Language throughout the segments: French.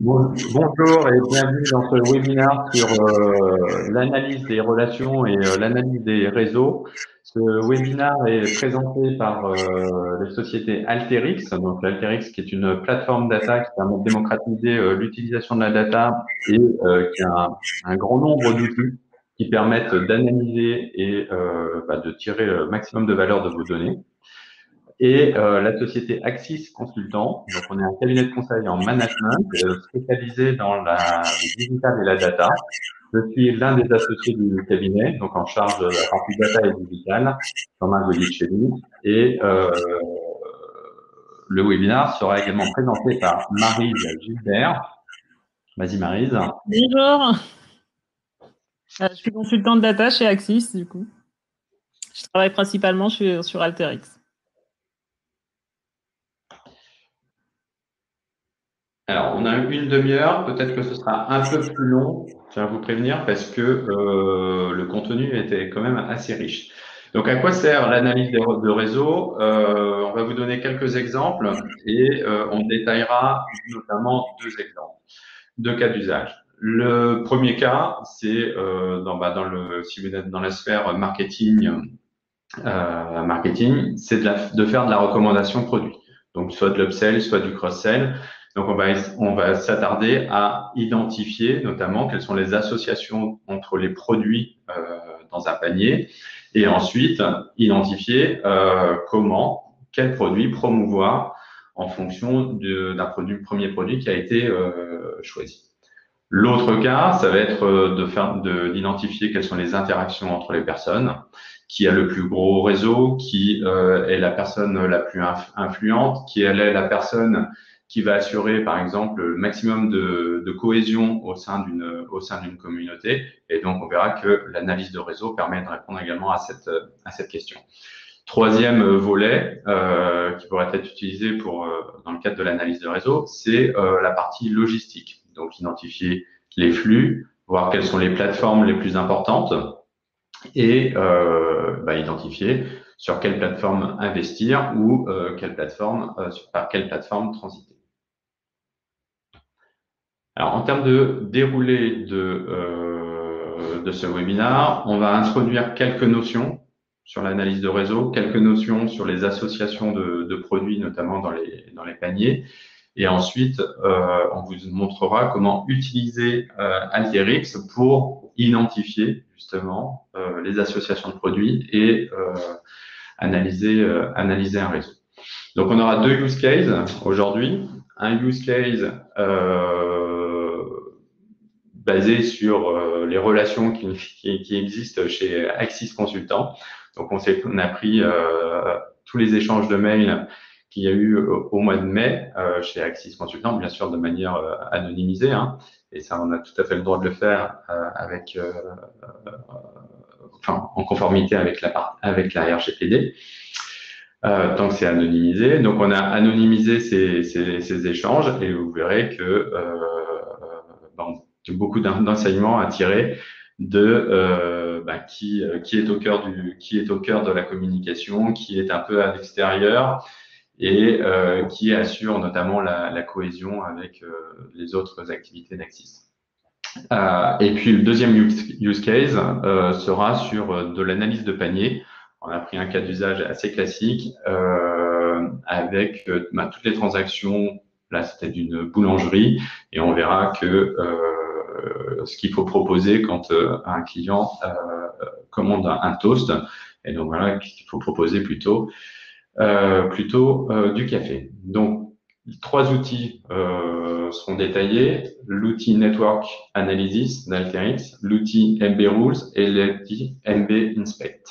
Bonjour et bienvenue dans ce webinaire sur l'analyse des relations et l'analyse des réseaux. Ce webinaire est présenté par la société Alteryx. Donc Alteryx qui est une plateforme data qui permet de démocratiser l'utilisation de la data et qui a un grand nombre d'outils qui permettent d'analyser et de tirer le maximum de valeur de vos données. Et la société Axis Consultant. Donc, on est un cabinet de conseil en management spécialisé dans le digital et la data. Je suis l'un des associés du cabinet, donc en charge de la partie data et digital, Thomas Golicelli. Et le webinaire sera également présenté par Maryse Gilbert. Vas-y, Maryse. Bonjour, je suis consultante data chez Axis, du coup. Je travaille principalement sur Alteryx. Alors, on a une demi-heure, peut-être que ce sera un peu plus long, je tiens à vous prévenir, parce que le contenu était quand même assez riche. Donc, à quoi sert l'analyse de réseau? On va vous donner quelques exemples et on détaillera notamment deux exemples, deux cas d'usage. Le premier cas, c'est si vous êtes dans la sphère marketing, c'est de faire de la recommandation produit. Donc, soit de l'upsell, soit du cross-sell. Donc, on va s'attarder à identifier notamment quelles sont les associations entre les produits dans un panier et ensuite identifier quel produit promouvoir en fonction d'un premier produit qui a été choisi. L'autre cas, ça va être d'identifier quelles sont les interactions entre les personnes, qui a le plus gros réseau, qui est la personne la plus influente, qui elle est la personne qui va assurer, par exemple, le maximum de cohésion au sein d'une communauté. Et donc, on verra que l'analyse de réseau permet de répondre également à cette question. Troisième volet qui pourrait être utilisé dans le cadre de l'analyse de réseau, c'est la partie logistique. Donc, identifier les flux, voir quelles sont les plateformes les plus importantes et identifier sur quelle plateforme investir ou par quelle plateforme transiter. Alors, en termes de déroulé de ce webinaire, on va introduire quelques notions sur l'analyse de réseau, quelques notions sur les associations de produits, notamment dans les paniers. Et ensuite, on vous montrera comment utiliser Alteryx pour identifier justement les associations de produits et analyser un réseau. Donc, on aura deux use cases aujourd'hui. Un use case basé sur les relations qui existent chez Axis Consultant. Donc, on a pris tous les échanges de mails qu'il y a eu au mois de mai chez Axis Consultant, bien sûr de manière anonymisée, hein, et ça, on a tout à fait le droit de le faire en conformité avec la RGPD. Tant que c'est anonymisé. Donc, on a anonymisé ces échanges et vous verrez que beaucoup d'enseignements à tirer de qui est au cœur de la communication, qui est un peu à l'extérieur et qui assure notamment la cohésion avec les autres activités d'Axis. Et puis le deuxième use case sera sur de l'analyse de panier. On a pris un cas d'usage assez classique avec toutes les transactions. Là, c'était d'une boulangerie et on verra que ce qu'il faut proposer quand un client commande un toast. Et donc voilà, qu'il faut proposer plutôt du café. Donc, trois outils seront détaillés. L'outil Network Analysis d'Alterix, l'outil MB Rules et l'outil MB Inspect.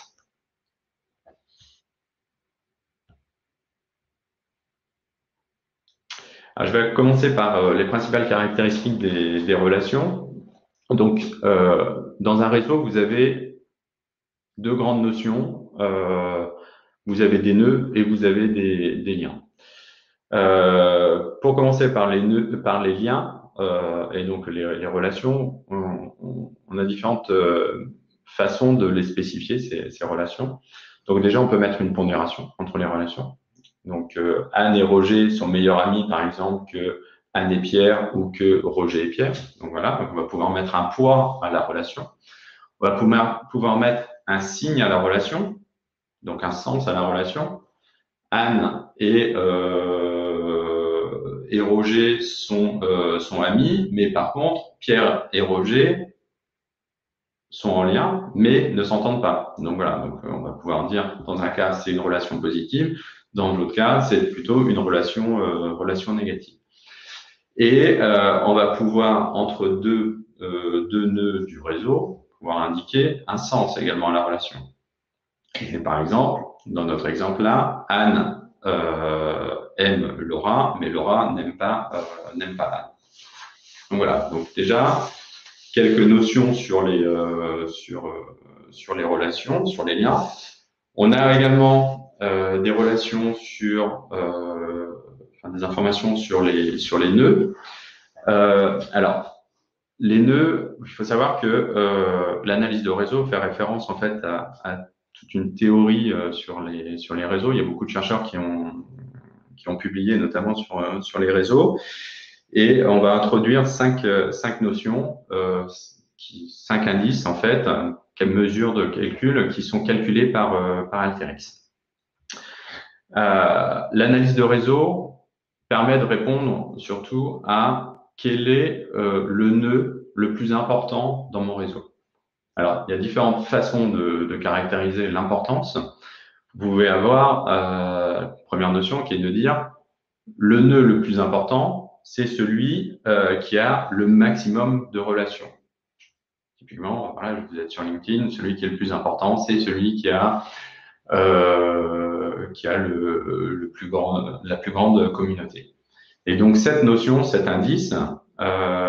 Alors, je vais commencer par les principales caractéristiques des relations. Donc, dans un réseau, vous avez deux grandes notions. Vous avez des nœuds et vous avez des liens. Pour commencer par les nœuds, par les liens et donc les relations, on a différentes façons de les spécifier, ces relations. Donc déjà, on peut mettre une pondération entre les relations. Donc Anne et Roger sont meilleurs amis, par exemple, que Anne et Pierre ou que Roger et Pierre. Donc voilà, donc on va pouvoir mettre un poids à la relation. On va pouvoir mettre un signe à la relation, donc un sens à la relation. Anne et Roger sont amis, mais par contre, Pierre et Roger sont en lien, mais ne s'entendent pas. Donc voilà, donc on va pouvoir dire, dans un cas, c'est une relation positive, dans l'autre cas, c'est plutôt une relation négative. Et on va pouvoir, entre deux nœuds du réseau, pouvoir indiquer un sens également à la relation. Et par exemple, dans notre exemple là, Anne aime Laura, mais Laura n'aime pas Anne. Donc voilà, donc déjà, quelques notions sur les relations, sur les liens. On a également des relations des informations sur les nœuds. Alors, les nœuds, il faut savoir que l'analyse de réseau fait référence en fait à toute une théorie sur les réseaux. Il y a beaucoup de chercheurs qui ont publié notamment sur les réseaux. Et on va introduire cinq notions, cinq indices en fait, quelles mesures de calcul qui sont calculées par Alteryx. L'analyse de réseau permet de répondre surtout à quel est le nœud le plus important dans mon réseau. Alors, il y a différentes façons de caractériser l'importance. Vous pouvez avoir première notion qui est de dire le nœud le plus important, c'est celui qui a le maximum de relations. Typiquement, voilà, vous êtes sur LinkedIn, celui qui est le plus important, c'est celui qui a la plus grande communauté. Et donc, cette notion, cet indice,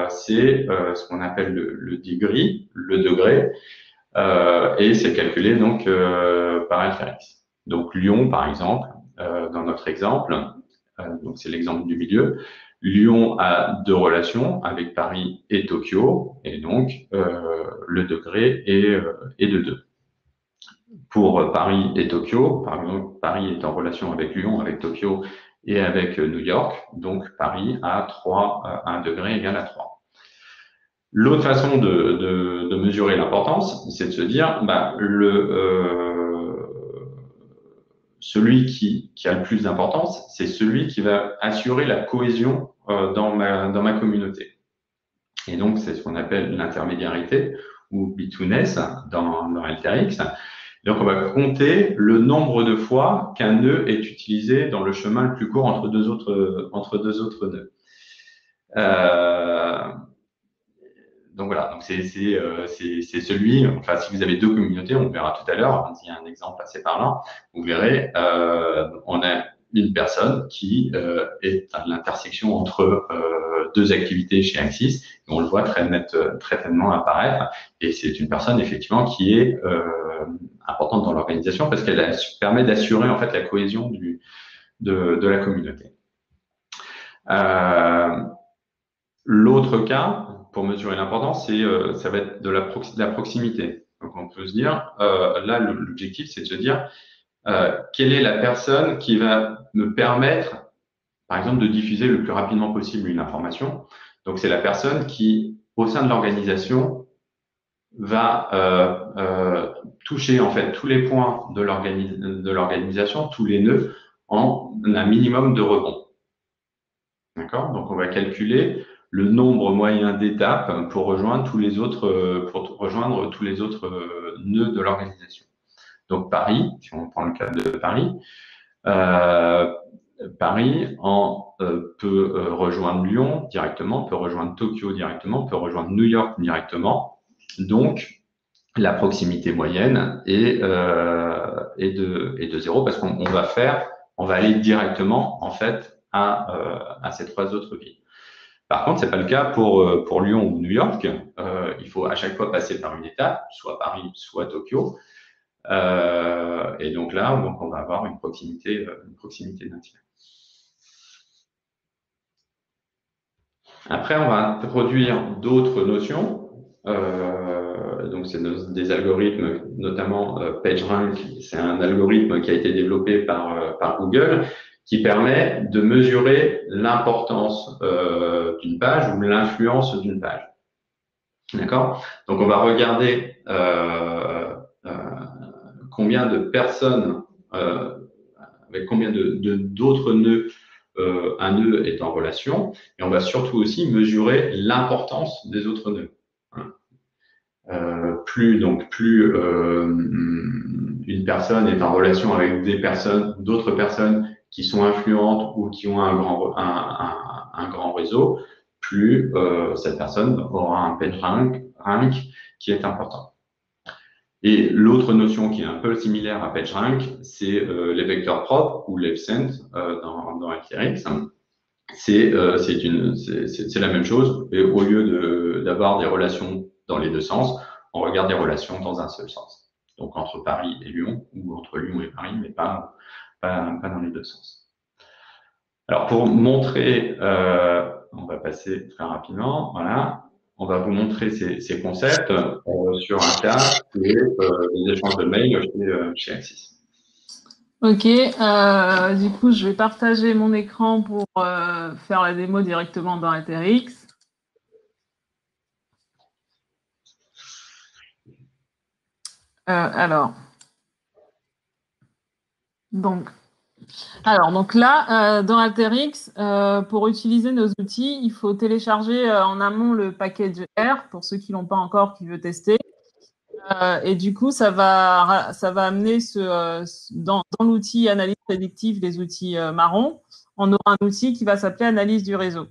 c'est ce qu'on appelle le degree, le degré, et c'est calculé donc par Alteryx. Donc, Lyon, par exemple, dans notre exemple, donc c'est l'exemple du milieu, Lyon a deux relations avec Paris et Tokyo, et donc le degré est de 2. Pour Paris et Tokyo, par exemple, Paris est en relation avec Lyon, avec Tokyo et avec New York, donc Paris a 1 degré égale à 3. L'autre façon de mesurer l'importance, c'est de se dire, celui qui a le plus d'importance, c'est celui qui va assurer la cohésion dans ma communauté. Et donc, c'est ce qu'on appelle l'intermédiarité ou betweenness dans Alteryx. Donc, on va compter le nombre de fois qu'un nœud est utilisé dans le chemin le plus court entre deux autres nœuds. Donc voilà, donc c'est celui, enfin si vous avez deux communautés, on le verra tout à l'heure, il y a un exemple assez parlant, vous verrez, on a une personne qui est à l'intersection entre deux activités chez Axis, et on le voit très nettement apparaître, et c'est une personne effectivement qui est importante dans l'organisation parce qu'elle permet d'assurer en fait la cohésion de la communauté. L'autre cas, pour mesurer l'importance, ça va être de la proximité. Donc, on peut se dire, là, l'objectif, c'est de se dire, quelle est la personne qui va me permettre, par exemple, de diffuser le plus rapidement possible une information. Donc, c'est la personne qui, au sein de l'organisation, va toucher en fait tous les points de l'organisation, tous les nœuds, en un minimum de rebonds. D'accord? Donc, on va calculer le nombre moyen d'étapes pour rejoindre tous les autres nœuds de l'organisation. Donc Paris, si on prend le cas de Paris, Paris peut rejoindre Lyon directement, peut rejoindre Tokyo directement, peut rejoindre New York directement. Donc la proximité moyenne est de 0 parce qu'on va aller directement en fait à ces trois autres villes. Par contre, c'est pas le cas pour Lyon ou New York. Il faut à chaque fois passer par une étape, soit Paris, soit Tokyo. Et donc là, on va avoir une proximité d'un tiers. Après, on va introduire d'autres notions. Donc, c'est des algorithmes, notamment PageRank. C'est un algorithme qui a été développé par Google, qui permet de mesurer l'importance d'une page ou l'influence d'une page. D'accord? Donc, on va regarder combien de personnes, avec combien d'autres nœuds un nœud est en relation, et on va surtout aussi mesurer l'importance des autres nœuds. Plus une personne est en relation avec d'autres personnes qui sont influentes ou qui ont un grand réseau, plus cette personne aura un PageRank qui est important. Et l'autre notion qui est un peu similaire à PageRank, c'est les vecteurs propres ou l'EFCENT dans Alteryx. C'est la même chose, et au lieu d'avoir des relations dans les deux sens, on regarde des relations dans un seul sens. Donc entre Paris et Lyon, ou entre Lyon et Paris, mais pas dans les deux sens. Alors pour montrer, on va passer très rapidement, voilà. On va vous montrer ces concepts sur un cas qui est les échanges de mails chez Axis. Ok, du coup, je vais partager mon écran pour faire la démo directement dans Alteryx. Donc là, dans Alteryx, pour utiliser nos outils, il faut télécharger en amont le package R, pour ceux qui ne l'ont pas encore, qui veulent tester. Et du coup, ça va amener dans l'outil analyse prédictive, les outils marrons, on aura un outil qui va s'appeler analyse du réseau.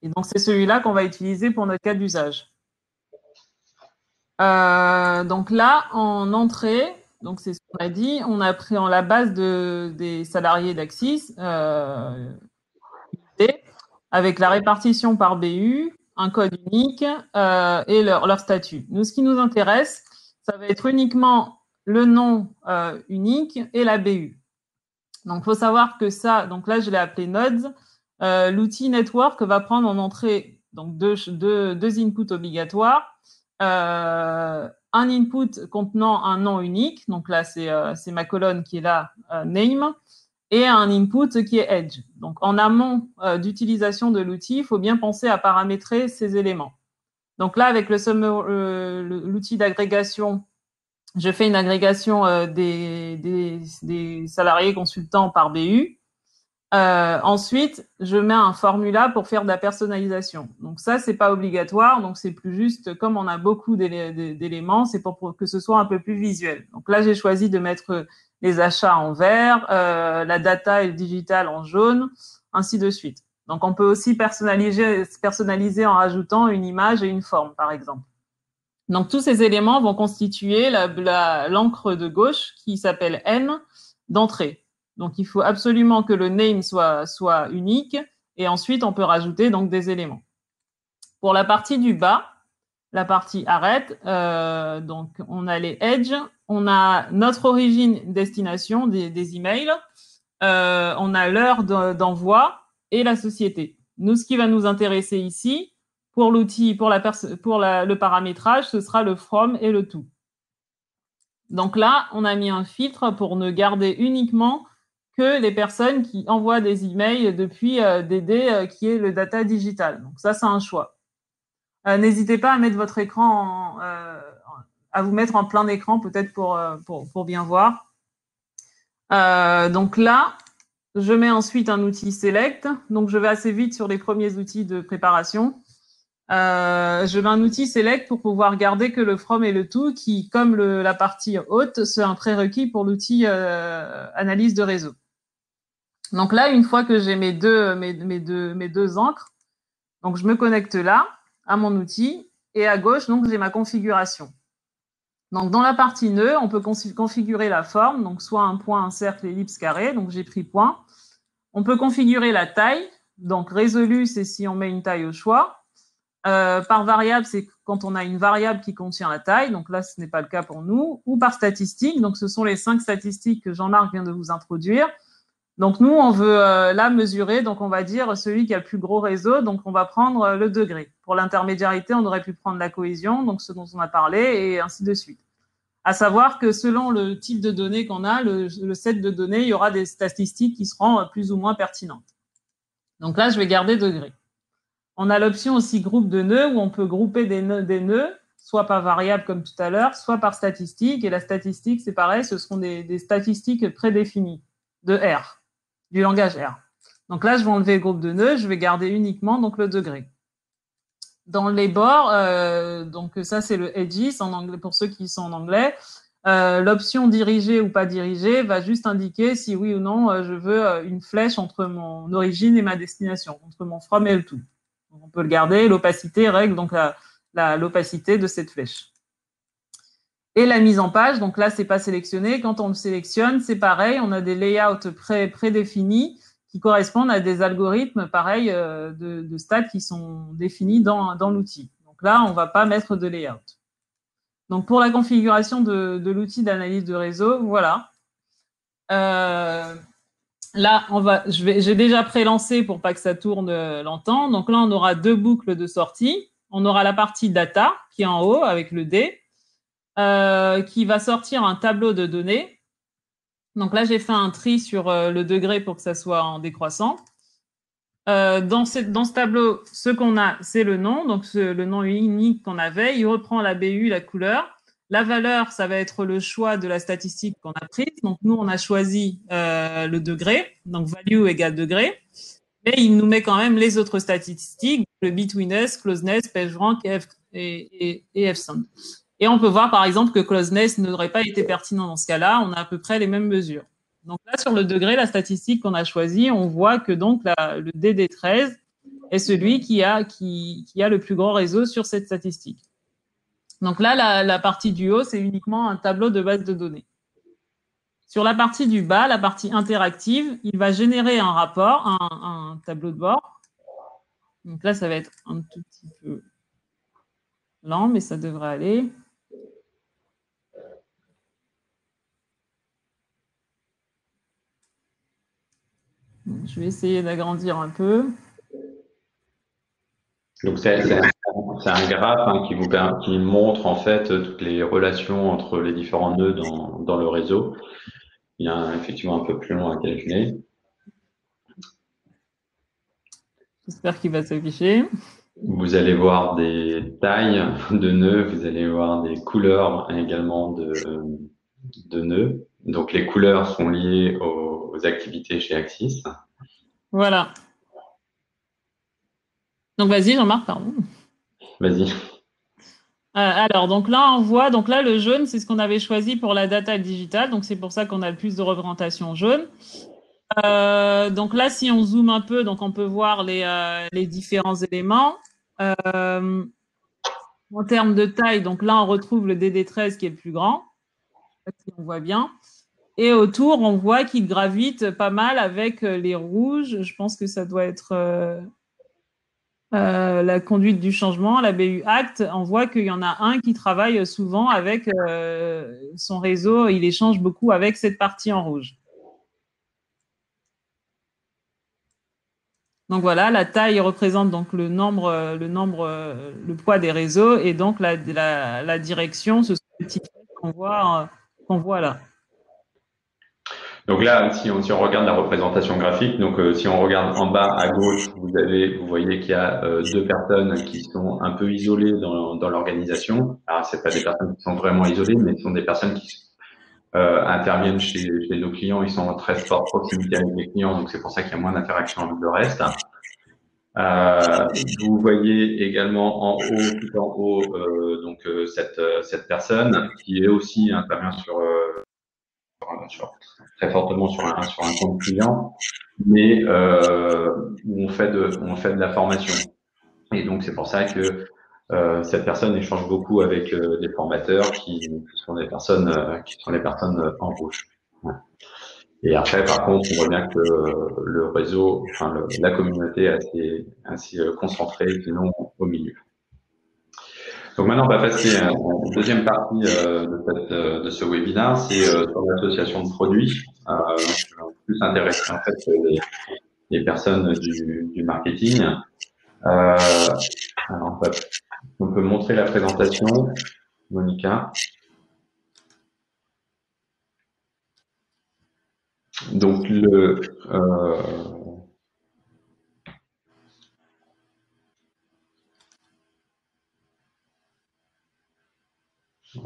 Et donc, c'est celui-là qu'on va utiliser pour notre cas d'usage. Donc là, en entrée, donc c'est ce qu'on a dit, on a pris en la base des salariés d'Axis avec la répartition par BU, un code unique et leur statut. Nous, ce qui nous intéresse, ça va être uniquement le nom unique et la BU. Donc, il faut savoir que ça, donc là, je l'ai appelé Nodes. L'outil Network va prendre en entrée donc deux inputs obligatoires. Un input contenant un nom unique, donc là, c'est ma colonne qui est là, name, et un input qui est edge. Donc, en amont d'utilisation de l'outil, il faut bien penser à paramétrer ces éléments. Donc là, avec l'outil d'agrégation, je fais une agrégation des salariés consultants par BU. Ensuite, je mets un formula pour faire de la personnalisation. Donc ça, c'est pas obligatoire. Donc c'est plus juste, comme on a beaucoup d'éléments, c'est pour que ce soit un peu plus visuel. Donc là, j'ai choisi de mettre les achats en vert, la data et le digital en jaune, ainsi de suite. Donc on peut aussi personnaliser en rajoutant une image et une forme, par exemple. Donc tous ces éléments vont constituer l'encre de gauche qui s'appelle N d'entrée. Donc, il faut absolument que le name soit unique et ensuite, on peut rajouter donc des éléments. Pour la partie du bas, la partie arrête, donc on a les edge, on a notre origine destination des emails, on a l'heure d'envoi et la société. Nous, ce qui va nous intéresser ici, pour l'outil, le paramétrage, ce sera le from et le to. Donc là, on a mis un filtre pour ne garder uniquement que les personnes qui envoient des emails depuis DD, qui est le data digital. Donc ça, c'est un choix. N'hésitez pas à mettre votre écran, à vous mettre en plein écran, peut-être pour bien voir. Donc là, je mets ensuite un outil select. Donc je vais assez vite sur les premiers outils de préparation. Je mets un outil select pour pouvoir garder que le from et le to, qui, comme la partie haute, c'est un prérequis pour l'outil analyse de réseau. Donc là, une fois que j'ai mes deux encres, donc je me connecte là à mon outil et à gauche, donc j'ai ma configuration. Donc dans la partie nœud, on peut configurer la forme, donc soit un point, un cercle, ellipse, carré. Donc j'ai pris point. On peut configurer la taille. Donc résolu, c'est si on met une taille au choix. Par variable, c'est quand on a une variable qui contient la taille. Donc là, ce n'est pas le cas pour nous. Ou par statistique. Donc ce sont les 5 statistiques que Jean-Marc vient de vous introduire. Donc, nous, on veut là mesurer, donc on va dire celui qui a le plus gros réseau, donc on va prendre le degré. Pour l'intermédiarité, on aurait pu prendre la cohésion, donc ce dont on a parlé, et ainsi de suite. À savoir que selon le type de données qu'on a, le set de données, il y aura des statistiques qui seront plus ou moins pertinentes. Donc là, je vais garder degré. On a l'option aussi groupe de nœuds où on peut grouper des nœuds, soit par variable comme tout à l'heure, soit par statistique. Et la statistique, c'est pareil, ce seront des statistiques prédéfinies de R, du langage R. Donc là, je vais enlever le groupe de nœuds, je vais garder uniquement donc, le degré. Dans les bords, donc ça c'est le edges en anglais pour ceux qui sont en anglais. L'option diriger ou pas diriger va juste indiquer si oui ou non je veux une flèche entre mon origine et ma destination, entre mon from et le to. Donc, on peut le garder. L'opacité règle donc l'opacité de cette flèche. Et la mise en page, donc là c'est pas sélectionné. Quand on le sélectionne, c'est pareil, on a des layouts prédéfinis qui correspondent à des algorithmes pareils de stats qui sont définis dans l'outil. Donc là, on ne va pas mettre de layout. Donc pour la configuration de l'outil d'analyse de réseau, voilà. Là, j'ai déjà pré-lancé pour pas que ça tourne longtemps. Donc là, on aura 2 boucles de sortie. On aura la partie data qui est en haut avec le D, qui va sortir un tableau de données. Donc là, j'ai fait un tri sur le degré pour que ça soit en décroissant. Dans ce tableau, ce qu'on a, c'est le nom, donc le nom unique qu'on avait. Il reprend la BU, la couleur. La valeur, ça va être le choix de la statistique qu'on a prise. Donc nous, on a choisi le degré, donc value égale degré. Mais il nous met quand même les autres statistiques, le betweenness, closeness, PageRank et fsound. Et on peut voir, par exemple, que closeness n'aurait pas été pertinent dans ce cas-là. On a à peu près les mêmes mesures. Donc là, sur le degré, la statistique qu'on a choisie, on voit que donc le DD13 est celui qui a le plus grand réseau sur cette statistique. Donc là, la partie du haut, c'est uniquement un tableau de base de données. Sur la partie du bas, la partie interactive, il va générer un rapport, un tableau de bord. Donc là, ça va être un tout petit peu lent, mais ça devrait aller. Je vais essayer d'agrandir un peu. Donc c'est un graphe qui montre en fait toutes les relations entre les différents nœuds dans le réseau. Il y a effectivement un peu plus long à calculer. J'espère qu'il va s'afficher. Vous allez voir des tailles de nœuds, vous allez voir des couleurs également de nœuds. Donc les couleurs sont liées aux activités chez Axis. Voilà. Donc vas-y Jean-Marc, pardon. Vas-y. Alors, donc là, on voit, donc là, le jaune, c'est ce qu'on avait choisi pour la data digitale. Donc, c'est pour ça qu'on a le plus de représentation jaune. Donc là, si on zoome un peu, donc on peut voir les différents éléments. En termes de taille, donc là, on retrouve le DD13 qui est le plus grand. Si on voit bien. Et autour, on voit qu'il gravite pas mal avec les rouges. Je pense que ça doit être... la conduite du changement, la BU Act, on voit qu'il y en a un qui travaille souvent avec son réseau, il échange beaucoup avec cette partie en rouge. Donc voilà, la taille représente donc le poids des réseaux et donc la direction, ce sont les petites flèches qu'on voit là. Donc là, si on regarde la représentation graphique, donc si on regarde en bas à gauche, vous voyez qu'il y a 2 personnes qui sont un peu isolées dans l'organisation. Alors c'est pas des personnes qui sont vraiment isolées, mais ce sont des personnes qui interviennent chez nos clients. Ils sont en très forte proximité avec les clients, donc c'est pour ça qu'il y a moins d'interaction avec le reste. Vous voyez également en haut, tout en haut, donc cette personne qui est aussi intervient très fortement sur un compte client, mais où on fait de la formation. Et donc c'est pour ça que cette personne échange beaucoup avec des formateurs qui sont les personnes en rouge. Ouais. Et après, par contre, on voit bien que le réseau, enfin la communauté est assez concentrée, sinon au milieu. Donc maintenant, on va passer à la deuxième partie de ce webinaire, c'est sur l'association de produits. Je suis plus intéressé en fait les personnes du marketing. Alors, on peut montrer la présentation, Monica. Donc,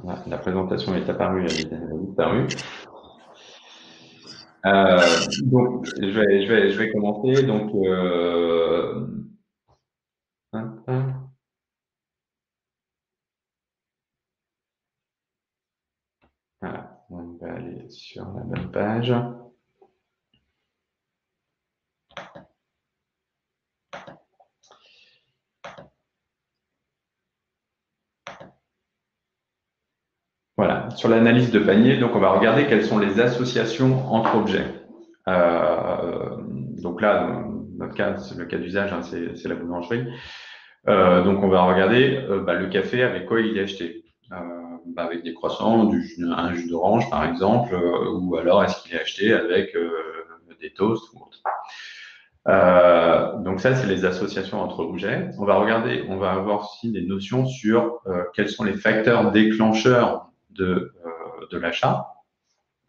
voilà, la présentation est apparue, elle est disparue. Donc, je vais commencer. Donc, voilà, on va aller sur la bonne page. Voilà, sur l'analyse de panier, donc on va regarder quelles sont les associations entre objets. Donc là, dans notre cas, c'est le cas d'usage, hein, c'est la boulangerie. Donc on va regarder le café, avec quoi il est acheté. Avec des croissants, un jus d'orange par exemple, ou alors est-ce qu'il est acheté avec des toasts ou autre. Donc ça, c'est les associations entre objets. On va avoir aussi des notions sur quels sont les facteurs déclencheurs de l'achat.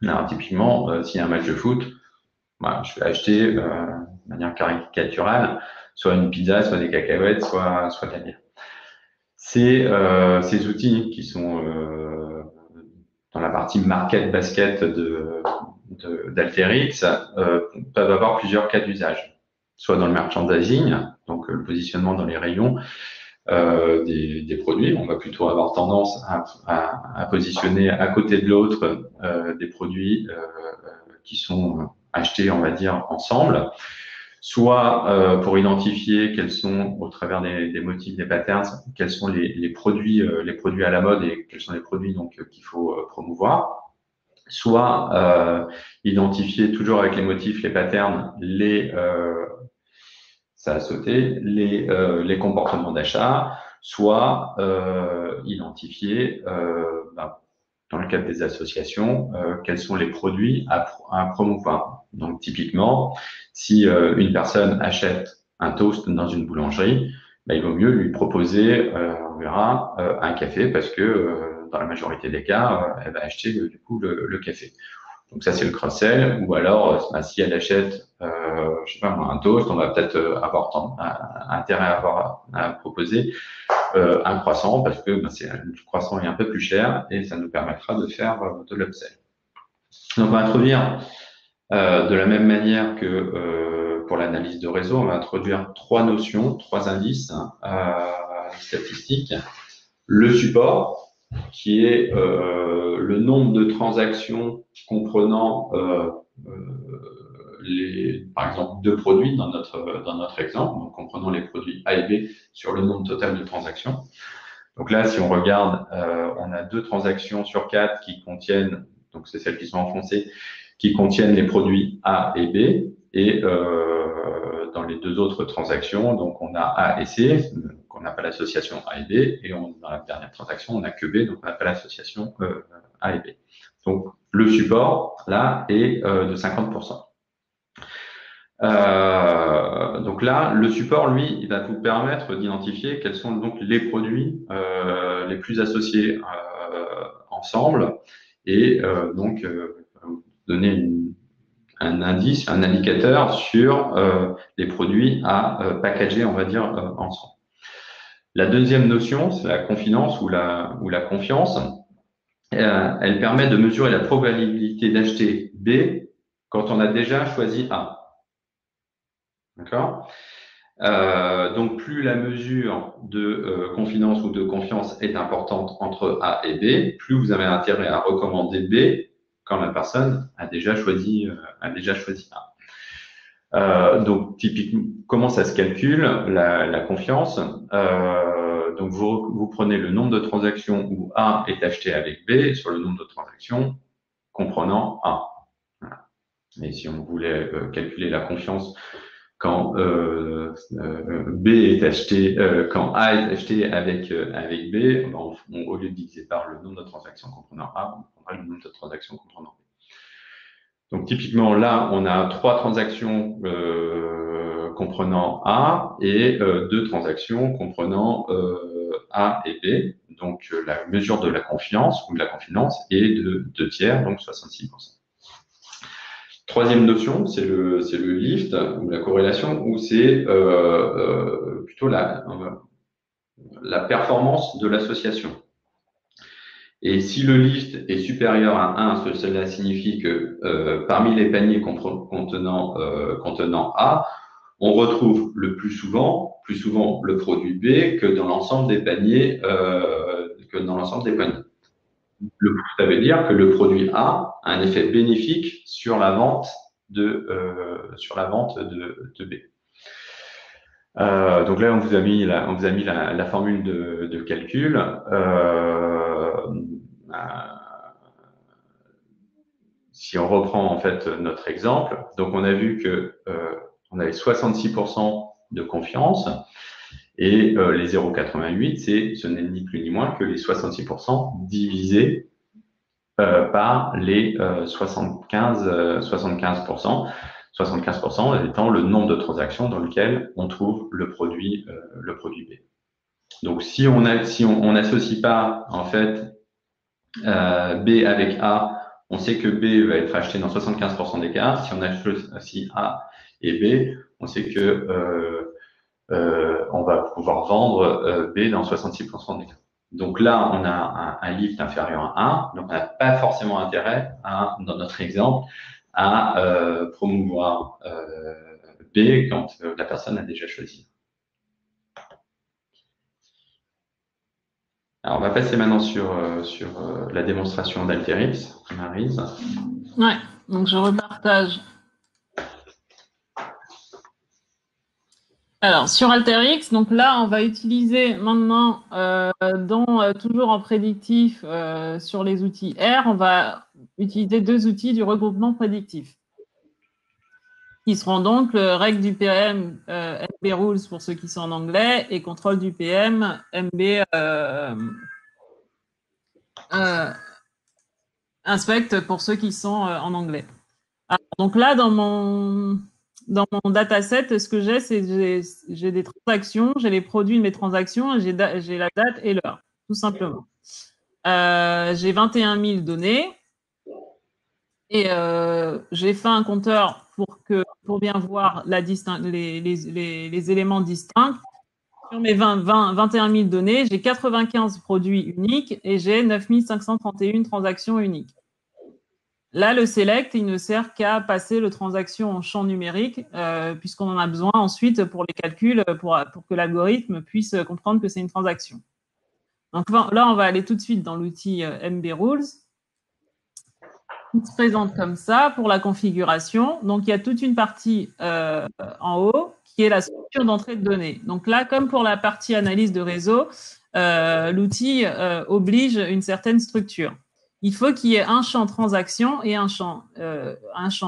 Alors, typiquement, s'il y a un match de foot, je vais acheter de manière caricaturale soit une pizza, soit des cacahuètes, soit de la bière. Ces outils qui sont dans la partie market basket d'Alterix peuvent avoir plusieurs cas d'usage, soit dans le merchandising, donc le positionnement dans les rayons des produits. On va plutôt avoir tendance à positionner à côté de l'autre des produits qui sont achetés, on va dire, ensemble, soit pour identifier quels sont, au travers des motifs, des patterns, quels sont les produits à la mode et quels sont les produits donc qu'il faut promouvoir, soit identifier toujours avec les motifs, les patterns, ça a sauté, les comportements d'achat, soit identifier, dans le cadre des associations, quels sont les produits à promouvoir. Donc, typiquement, si une personne achète un toast dans une boulangerie, il vaut mieux lui proposer, on verra, un café parce que dans la majorité des cas, elle va acheter du coup le café. Donc ça, c'est le cross-sell. Ou alors, si elle achète, je sais pas moi, un toast, on va peut-être avoir intérêt à proposer un croissant parce que le croissant est un peu plus cher et ça nous permettra de faire de l'upsell. Donc, on va introduire de la même manière que pour l'analyse de réseau, on va introduire trois notions, trois indices statistiques. Le support, qui est le nombre de transactions comprenant par exemple, deux produits dans notre exemple, donc comprenant les produits A et B sur le nombre total de transactions. Donc là, si on regarde, on a 2 transactions sur 4 qui contiennent, donc c'est celles qui sont enfoncées, qui contiennent les produits A et B. Et dans les 2 autres transactions, donc on a A et C, donc on n'a pas l'association A et B. Et dans la dernière transaction, on n'a que B, donc on n'a pas l'association A et B. Donc le support, là, est de 50%. Donc là, le support, lui, il va vous permettre d'identifier quels sont donc les produits les plus associés ensemble et donc vous donner un indice, un indicateur sur les produits à packager, on va dire, ensemble. La deuxième notion, c'est la confidence ou la confiance. Elle permet de mesurer la probabilité d'acheter B quand on a déjà choisi A. D'accord ? Donc, plus la mesure de confidence ou de confiance est importante entre A et B, plus vous avez intérêt à recommander B quand la personne a déjà choisi A. Donc, typiquement, comment ça se calcule, la confiance donc, vous prenez le nombre de transactions où A est acheté avec B sur le nombre de transactions comprenant A. Voilà. Et si on voulait calculer la confiance quand B est acheté, quand A est acheté avec B, au lieu de diviser par le nombre de transactions comprenant A, on prendra le nombre de transactions comprenant B. Donc typiquement là, on a 3 transactions comprenant A et 2 transactions comprenant A et B. Donc la mesure de la confiance ou de la confidence est de 2 tiers, donc 66%. Troisième notion, c'est le lift ou la corrélation, ou c'est plutôt la performance de l'association. Et si le lift est supérieur à 1, cela signifie que parmi les paniers contenant A, on retrouve plus souvent le produit B que dans l'ensemble des paniers. Ça veut dire que le produit A a un effet bénéfique sur la vente de B. Donc là, on vous a mis la formule de calcul. Si on reprend en fait notre exemple, donc on a vu que on avait 66% de confiance et les 0,88, ce n'est ni plus ni moins que les 66% divisés par les 75%. 75% étant le nombre de transactions dans lequel on trouve le produit B. Donc, si on n'associe pas en fait B avec A, on sait que B va être acheté dans 75% des cas. Si on associe A et B, on sait que on va pouvoir vendre B dans 66% des cas. Donc là, on a un lift inférieur à 1, donc on n'a pas forcément intérêt, dans notre exemple, à promouvoir B quand la personne a déjà choisi. Alors, on va passer maintenant sur la démonstration d'Alterix, Maryse. Ouais, donc je repartage. Alors, sur Alteryx, donc là, on va utiliser maintenant, toujours en prédictif sur les outils R, on va utiliser deux outils du regroupement prédictif, qui seront donc règle du PM MB Rules pour ceux qui sont en anglais et contrôle du PM MB Inspect pour ceux qui sont en anglais. Alors, donc là, dans mon dataset, ce que j'ai, c'est j'ai des transactions, j'ai les produits de mes transactions, et j'ai la date et l'heure, tout simplement. J'ai 21 000 données et j'ai fait un compteur pour bien voir les éléments distincts. Sur mes 21 000 données, j'ai 95 produits uniques et j'ai 9 531 transactions uniques. Là, le select, il ne sert qu'à passer le transaction en champ numérique, puisqu'on en a besoin ensuite pour les calculs, pour que l'algorithme puisse comprendre que c'est une transaction. Donc là, on va aller tout de suite dans l'outil MB Rules, qui se présente comme ça pour la configuration. Donc, il y a toute une partie en haut qui est la structure d'entrée de données. Donc là, comme pour la partie analyse de réseau, l'outil oblige une certaine structure. Il faut qu'il y ait un champ transaction et un champ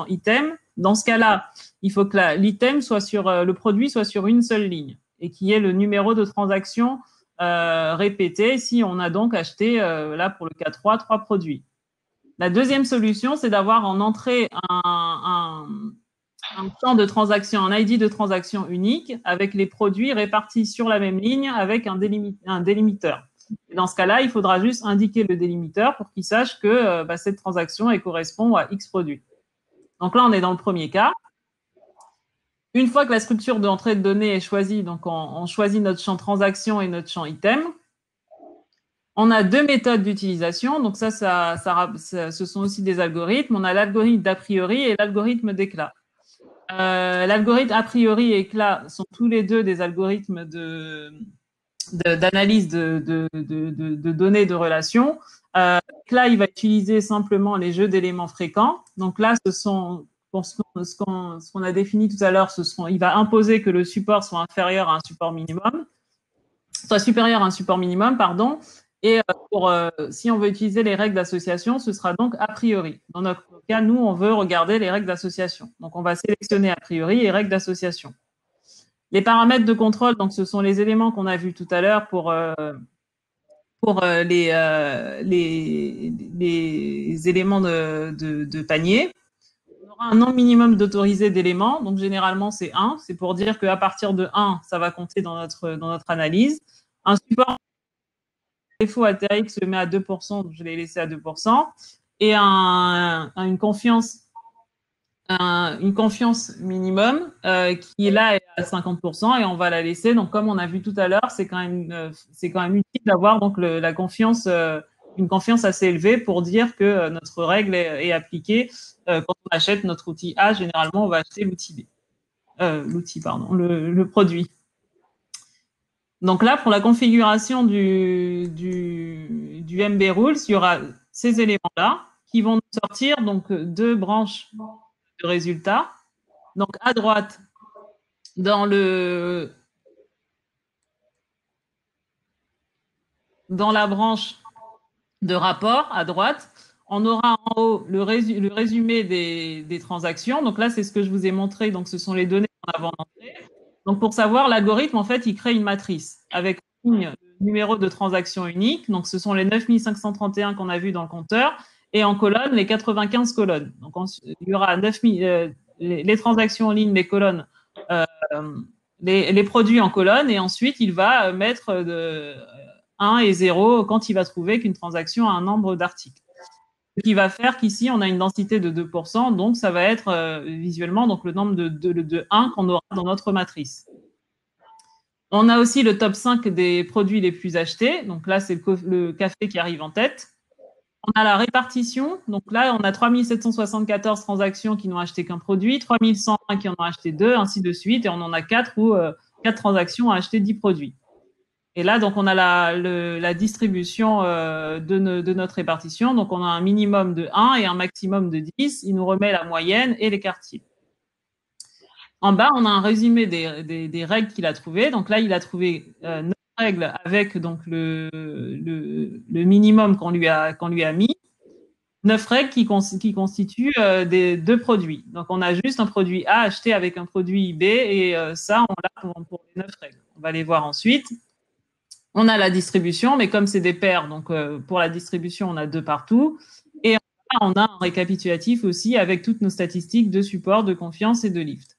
item. Dans ce cas-là, il faut que l'item soit le produit soit sur une seule ligne et qu'il y ait le numéro de transaction répété si on a donc acheté, là pour le cas 3 produits. La deuxième solution, c'est d'avoir en entrée un champ de transaction, un ID de transaction unique avec les produits répartis sur la même ligne avec un délimiteur. Et dans ce cas-là, il faudra juste indiquer le délimiteur pour qu'il sache que cette transaction correspond à X produits. Donc là, on est dans le premier cas. Une fois que la structure d'entrée de données est choisie, donc on choisit notre champ transaction et notre champ item. On a deux méthodes d'utilisation. Donc ça, ce sont aussi des algorithmes. On a l'algorithme d'a priori et l'algorithme d'éclat. L'algorithme a priori et éclat sont tous les deux des algorithmes d'analyse de données de relations. Là, il va utiliser simplement les jeux d'éléments fréquents. Donc là, ce sont, pour ce qu'on a défini tout à l'heure, il va imposer que le support soit inférieur à un support minimum, soit supérieur à un support minimum, pardon. Et si on veut utiliser les règles d'association, ce sera donc a priori. Dans notre cas, nous, on veut regarder les règles d'association. Donc, on va sélectionner a priori et règles d'association. Les paramètres de contrôle, donc, ce sont les éléments qu'on a vus tout à l'heure pour les éléments de panier. On aura un nombre minimum d'autorisé d'éléments. Donc, généralement, c'est 1. C'est pour dire qu'à partir de 1, ça va compter dans notre analyse. Un support défaut Alteryx se met à 2%, donc je l'ai laissé à 2%. Et une confiance une confiance minimum qui là est à 50% et on va la laisser. Donc, comme on a vu tout à l'heure, c'est quand même utile d'avoir donc la confiance, une confiance assez élevée pour dire que notre règle est appliquée. Quand on achète notre outil A, généralement, on va acheter l'outil B. Le produit. Donc là, pour la configuration du MB Rules, il y aura ces éléments-là qui vont nous sortir donc deux branches de résultats. Donc à droite, dans la branche de rapport, à droite, on aura en haut le résumé des transactions. Donc là, c'est ce que je vous ai montré. Donc ce sont les données qu'on a entrées. Donc pour savoir, l'algorithme, en fait, il crée une matrice avec le numéro de transaction unique. Donc ce sont les 9531 qu'on a vu dans le compteur. Et en colonne, les 95 colonnes. Donc il y aura 9000, les transactions en ligne, les colonnes, les produits en colonne. Et ensuite, il va mettre 1 et 0 quand il va trouver qu'une transaction a un nombre d'articles. Ce qui va faire qu'ici, on a une densité de 2%, donc ça va être visuellement donc le nombre de 1 qu'on aura dans notre matrice. On a aussi le top 5 des produits les plus achetés. Donc là, c'est le café qui arrive en tête. On a la répartition. Donc là, on a 3774 transactions qui n'ont acheté qu'un produit, 3101 qui en ont acheté 2, ainsi de suite. Et on en a 4 où 4 transactions ont acheté 10 produits. Et là, donc, on a la distribution de notre répartition. Donc, on a un minimum de 1 et un maximum de 10. Il nous remet la moyenne et les quartiles. En bas, on a un résumé des règles qu'il a trouvées. Donc là, il a trouvé 9 règles avec donc, le minimum qu'on lui a mis. 9 règles qui constituent des 2 produits. Donc, on a juste un produit A acheté avec un produit B et ça, on l'a pour les 9 règles. On va les voir ensuite. On a la distribution, mais comme c'est des paires, donc pour la distribution, on a 2 partout. Et on a un récapitulatif aussi avec toutes nos statistiques de support, de confiance et de lift.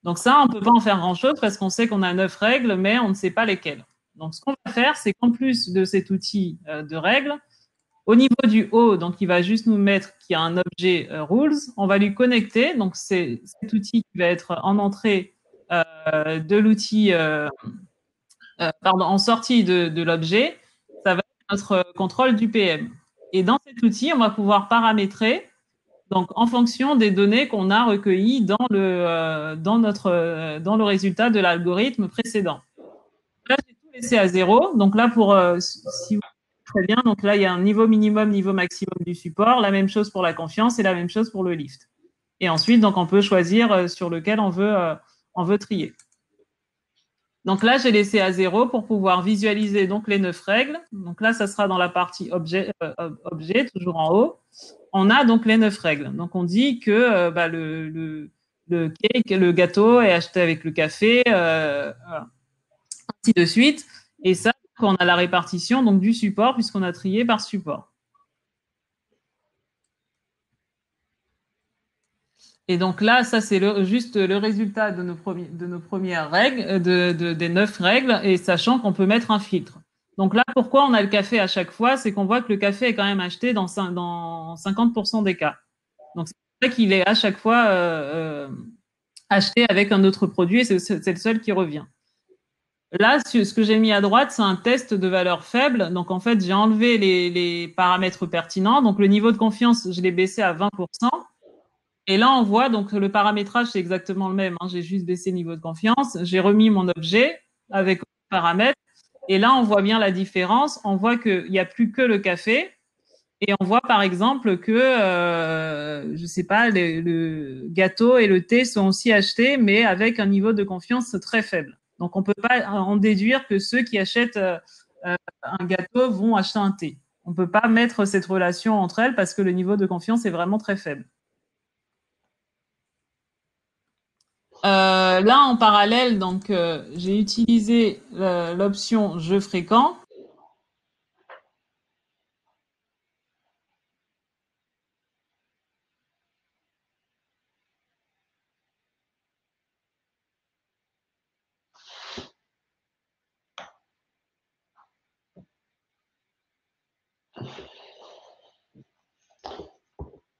Donc ça, on ne peut pas en faire grand-chose parce qu'on sait qu'on a 9 règles, mais on ne sait pas lesquelles. Donc ce qu'on va faire, c'est qu'en plus de cet outil de règles, au niveau du haut, donc il va juste nous mettre qu'il y a un objet rules, on va lui connecter, donc c'est cet outil qui va être en entrée de l'outil en sortie de l'objet, ça va être notre contrôle du PM. Et dans cet outil, on va pouvoir paramétrer donc en fonction des données qu'on a recueillies dans le résultat de l'algorithme précédent. Là, j'ai tout laissé à 0. Donc là, si vous très bien, donc là, il y a un niveau minimum, niveau maximum du support, la même chose pour la confiance et la même chose pour le lift. Et ensuite, donc, on peut choisir sur lequel on veut trier. Donc là, j'ai laissé à 0 pour pouvoir visualiser donc les 9 règles. Donc là, ça sera dans la partie objet, toujours en haut. On a donc les 9 règles. Donc on dit que le cake, le gâteau est acheté avec le café, ainsi de suite. Et ça, on a la répartition donc du support puisqu'on a trié par support. Et donc là, ça, c'est juste le résultat de nos premières règles, des 9 règles, et sachant qu'on peut mettre un filtre. Donc là, pourquoi on a le café à chaque fois? C'est qu'on voit que le café est quand même acheté dans 50% des cas. Donc c'est pour ça qu'il est à chaque fois acheté avec un autre produit, et c'est le seul qui revient. Là, ce que j'ai mis à droite, c'est un test de valeur faible. Donc en fait, j'ai enlevé les paramètres pertinents. Donc le niveau de confiance, je l'ai baissé à 20%. Et là, on voit, donc le paramétrage, c'est exactement le même. Hein. J'ai juste baissé le niveau de confiance. J'ai remis mon objet avec le paramètre. Et là, on voit bien la différence. On voit qu'il n'y a plus que le café. Et on voit, par exemple, que, je ne sais pas, le gâteau et le thé sont aussi achetés, mais avec un niveau de confiance très faible. Donc, on ne peut pas en déduire que ceux qui achètent un gâteau vont acheter un thé. On ne peut pas mettre cette relation entre elles parce que le niveau de confiance est vraiment très faible. Là, en parallèle, donc, j'ai utilisé l'option jeu fréquent.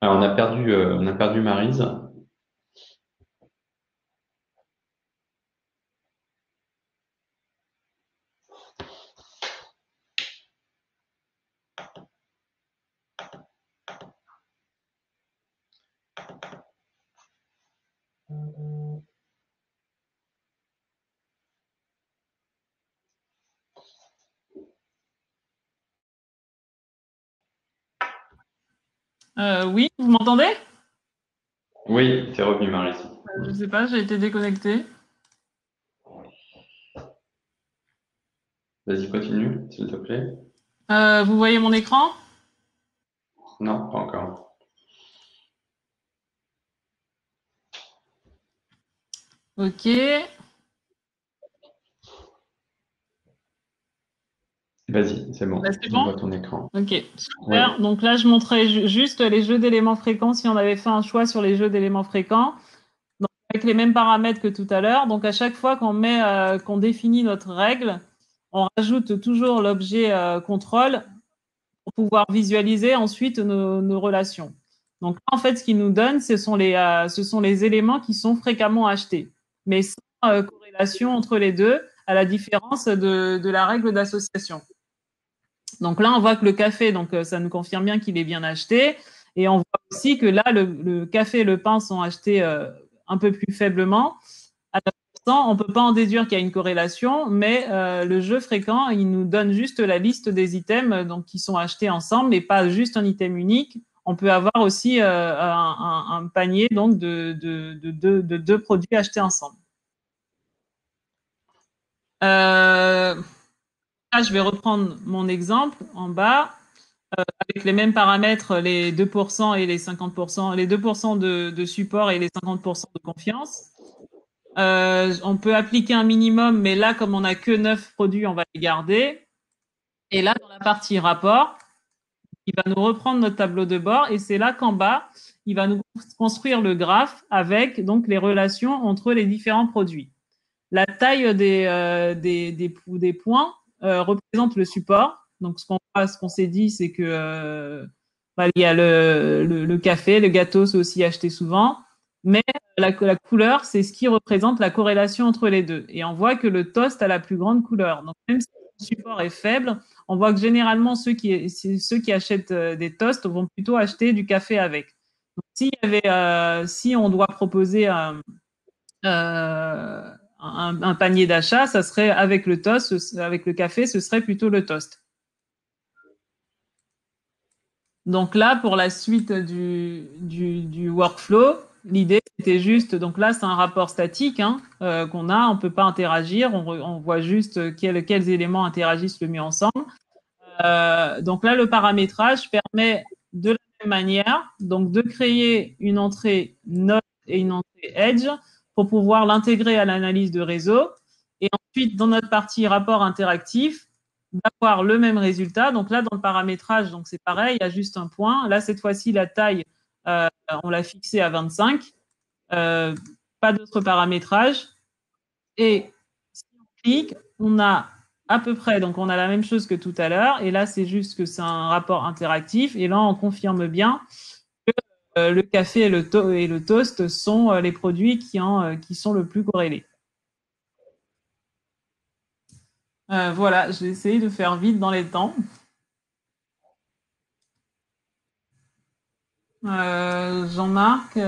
Alors, on a perdu Maryse. Oui, vous m'entendez? Oui, c'est revenu, Marie. Je ne sais pas, j'ai été déconnectée. Vas-y, continue, s'il te plaît. Vous voyez mon écran? Non, pas encore. Ok. Vas-y, c'est bon. Là, c'est Je bon? vois ton écran. Ok, Oui. super. Donc là, je montrais juste les jeux d'éléments fréquents si on avait fait un choix sur les jeux d'éléments fréquents. Donc, avec les mêmes paramètres que tout à l'heure. Donc, à chaque fois qu'on définit notre règle, on rajoute toujours l'objet contrôle pour pouvoir visualiser ensuite nos relations. Donc, là, en fait, ce qu'il nous donne, ce sont les éléments qui sont fréquemment achetés, mais sans corrélation entre les deux, à la différence de la règle d'association. Donc là, on voit que le café, donc ça nous confirme bien qu'il est bien acheté. Et on voit aussi que là, le café et le pain sont achetés un peu plus faiblement. À 9%, on ne peut pas en déduire qu'il y a une corrélation, mais le jeu fréquent, il nous donne juste la liste des items donc, qui sont achetés ensemble, mais pas juste un item unique. On peut avoir aussi un panier donc, de deux produits achetés ensemble. Là, je vais reprendre mon exemple en bas. Avec les mêmes paramètres, les 2% et les 50%, les 2% de support et les 50% de confiance. On peut appliquer un minimum, mais là, comme on n'a que 9 produits, on va les garder. Et là, dans la partie rapport, il va nous reprendre notre tableau de bord et c'est là qu'en bas, il va nous construire le graphe avec donc les relations entre les différents produits. La taille des points représente le support. Donc, ce qu'on s'est dit, c'est que il y a le café, le gâteau, c'est aussi acheté souvent. Mais la couleur, c'est ce qui représente la corrélation entre les deux. Et on voit que le toast a la plus grande couleur. Donc, même si le support est faible, on voit que généralement, ceux qui achètent des toasts vont plutôt acheter du café avec. Donc, si on doit proposer un panier d'achat, ça serait avec le toast, avec le café, ce serait plutôt le toast. Donc là, pour la suite du workflow, l'idée c'était juste, donc là c'est un rapport statique qu'on a, on ne peut pas interagir, on voit juste quels éléments interagissent le mieux ensemble. Donc là, le paramétrage permet de la même manière donc de créer une entrée Node et une entrée Edge pour pouvoir l'intégrer à l'analyse de réseau. Et ensuite, dans notre partie rapport interactif, d'avoir le même résultat. Donc là, dans le paramétrage, donc c'est pareil, il y a juste un point. Là, cette fois-ci, la taille, on l'a fixée à 25. Pas d'autre paramétrage. Et si on clique, on a à peu près, donc on a la même chose que tout à l'heure. Et là, c'est juste que c'est un rapport interactif. Et là, on confirme bien que le café et le toast sont les produits qui sont le plus corrélés. Voilà, j'ai essayé de faire vite dans les temps. Jean-Marc.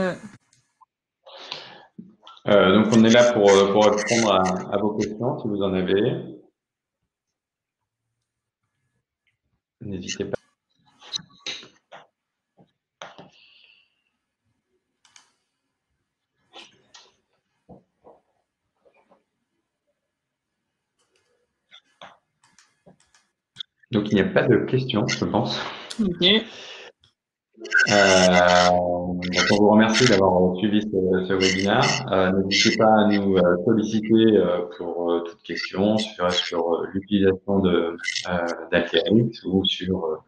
Donc, on est là pour répondre à vos questions, si vous en avez. N'hésitez pas. Donc, il n'y a pas de questions, je pense. Ok. Donc, on vous remercie d'avoir suivi ce webinaire. N'hésitez pas à nous solliciter pour toute question sur l'utilisation d'Alterix ou sur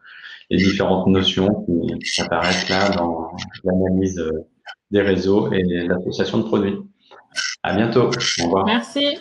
les différentes notions qui apparaissent là dans l'analyse des réseaux et l'association de produits. À bientôt. Au revoir. Merci.